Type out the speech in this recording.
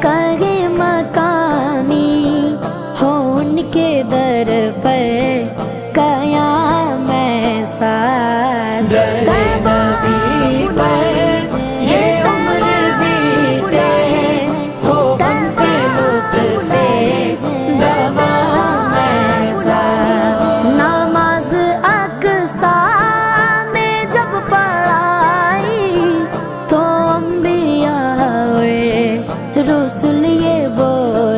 کہیں مقامی ہو ان کے در پر قیام ایسا نبی پر یہ عمر بیتے ہو ہم پہ لطف دوام ایسا نماز اقصیٰ میں جب پڑھائی تو انبیاء اور رسول یہ بول